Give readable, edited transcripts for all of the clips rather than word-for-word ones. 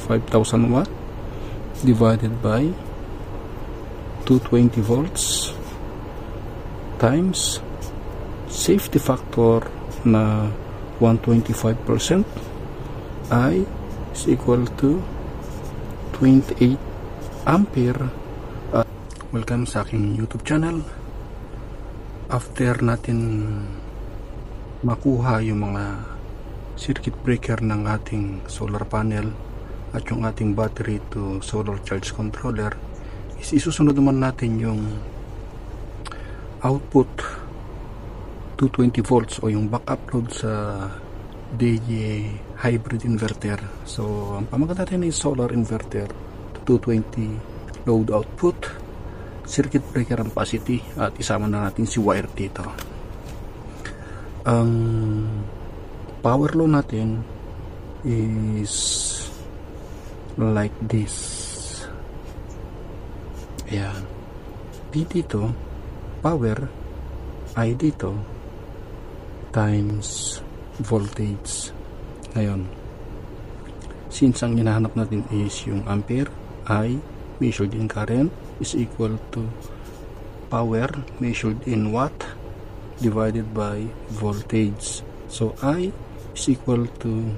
5,000 watt divided by 220 volts times safety factor na 125% I is equal to 28 ampere. Welcome sa aking YouTube channel. After natin makuha yung mga circuit breaker ng ating solar panel at yung ating battery to solar charge controller, isusunod naman natin yung output 220 volts o yung backup load sa DG hybrid inverter. So ang pamagat natin ay solar inverter, 220 load output, circuit breaker capacity, at isama na natin si wire dito. Ang power load natin is like this. Ayan. P dito, power, I dito, times voltage. Ngayon, since ang hinahanap natin is yung ampere, I measured in current is equal to power measured in watt divided by voltage. So I is equal to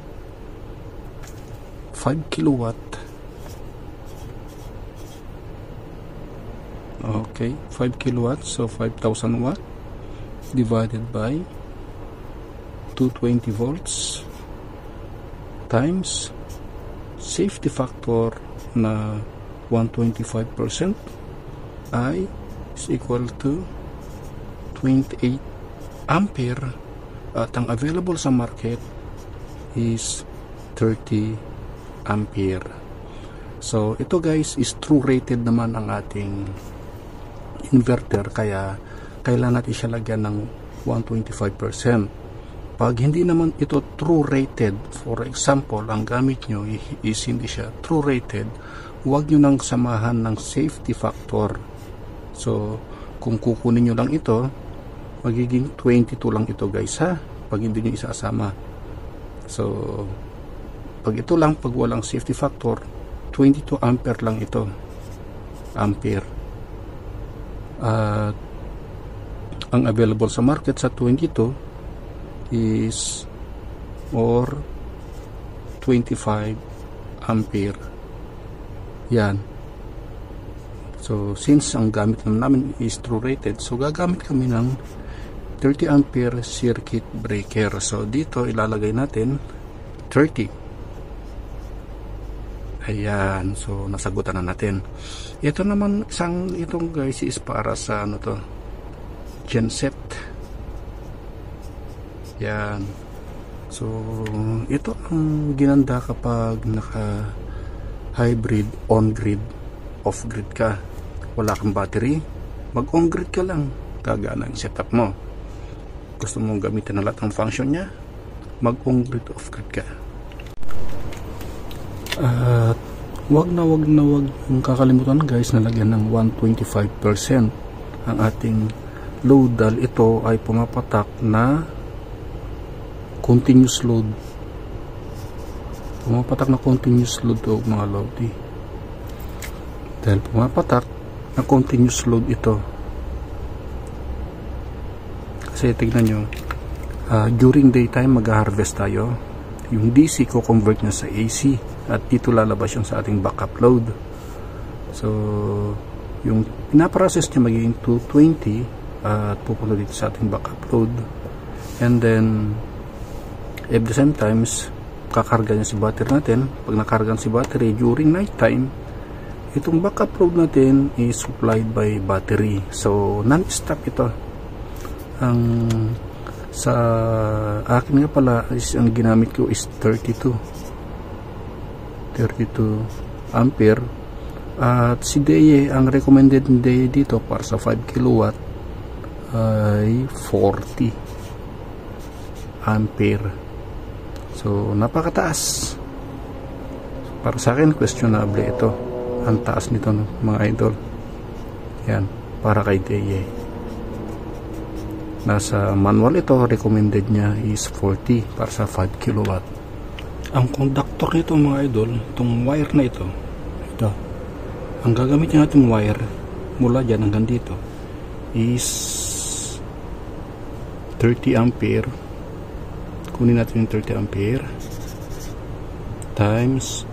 5 kilowatt. Okay, 5 kilowatt, so 5,000 watt divided by 220 volts times safety factor na 125%, I is equal to 28 ampere, at ang available sa market is 30 ampere. So ito guys is true rated naman ang ating inverter, kaya kailangan natin siya lagyan ng 125%. Pag hindi naman ito true rated, for example ang gamit nyo is hindi siya true rated, huwag nyo nang samahan ng safety factor. So kung kukunin nyo lang ito, magiging 22 lang ito guys ha, pag hindi nyo isasama. So pag ito lang, pag walang safety factor, 22 ampere lang ito, ampere. At ang available sa market sa 22 is or 25 ampere. Yan. So since ang gamit namin is true rated, so gagamit kami ng 30 ampere circuit breaker. So dito ilalagay natin 30. Ayan, so nasagutan na natin. Ito naman itong guys is para sa ano to, genset. Yan. So ito ang ginanda kapag naka hybrid, on-grid, off-grid ka, wala kang battery, mag-on-grid ka lang, gagana ang setup mo. Gusto mong gamitin na lahat ng function nya, mag-on-grid, off-grid ka. At wag na wag kakalimutan guys na lagyan ng 125% ang ating load, dahil ito ay pumapatak na continuous load. Pumapatak na continuous load to mga lodi. Dahil pumapatak na continuous load ito. Kasi tignan nyo, during daytime mag-harvest tayo. Yung DC ko convert niya sa AC, at dito lalabas yung sa ating backup load. So yung pinaprocess niya magiging 220 at pupunta dito sa ating backup load, and then at the same times kakarga niya si battery natin. Pag nakarga si battery during night time, itong backup load natin is supplied by battery. So non-stop ito. Ang sa akin nga pala is ang ginamit ko is 32 ampere, at si DE, ang recommended ni DE dito para sa 5 kilowatt ay 40 ampere. So napakataas. Para sa akin questionable ito, ang taas nito mga idol. Yan, para kay DE. Nasa manual ito, recommended niya is 40 para sa 5 kilowatt. Ang conductor nito mga idol, itong wire na ito, ang gagamitin natin wire mula dyan hanggang dito is 30 ampere. Kunin natin yung 30 ampere times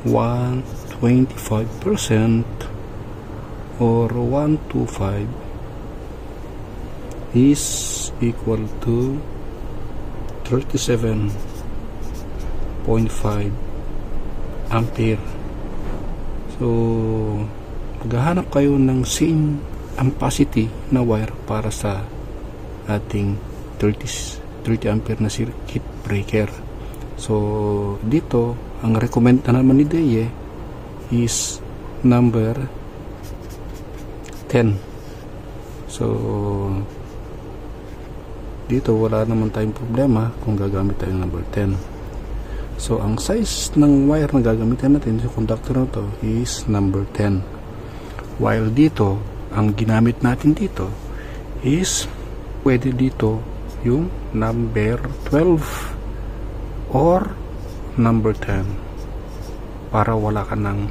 125% or 125 is equal to 37.5 ampere. So maghahanap kayo ng same ampacity na wire para sa ating 30 ampere na circuit breaker. So dito ang recommend na naman ni Deye is number 10. So dito wala naman tayong problema kung gagamit tayo ng number 10. So ang size ng wire na gagamitin natin sa conductor na to is number 10. While dito ang ginamit natin dito is pwede dito yung number 12 or number 10 para wala ka ng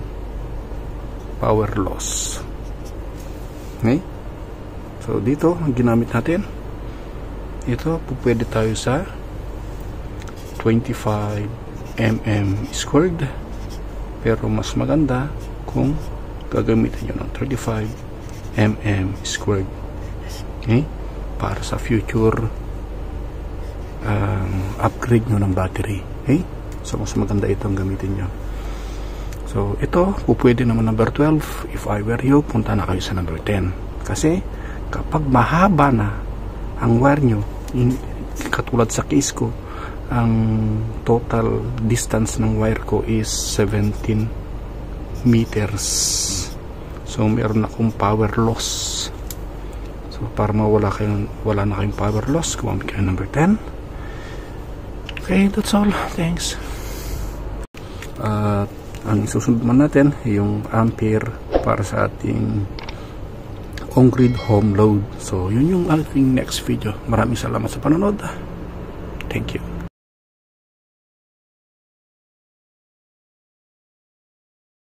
power loss. Okay? So dito ang ginamit natin, ito pwede tayo sa 25 mm squared, pero mas maganda kung gagamitin nyo ng 35 mm squared. Okay? Para sa future upgrade nyo ng battery. Okay? So mas maganda itong gamitin nyo. So ito pwede naman number 12. If I were you, punta na kayo sa number 10 kasi kapag mahaba na ang wire nyo, katulad sa case ko, ang total distance ng wire ko is 17 meters. So meron akong power loss. So para wala na kayong power loss, gumamit kayo number 10. Okay, that's all. Thanks. Ang isusunod man natin yung ampere para sa ating on-grid home load. So yun yung ating next video. Maraming salamat sa panonood. Thank you.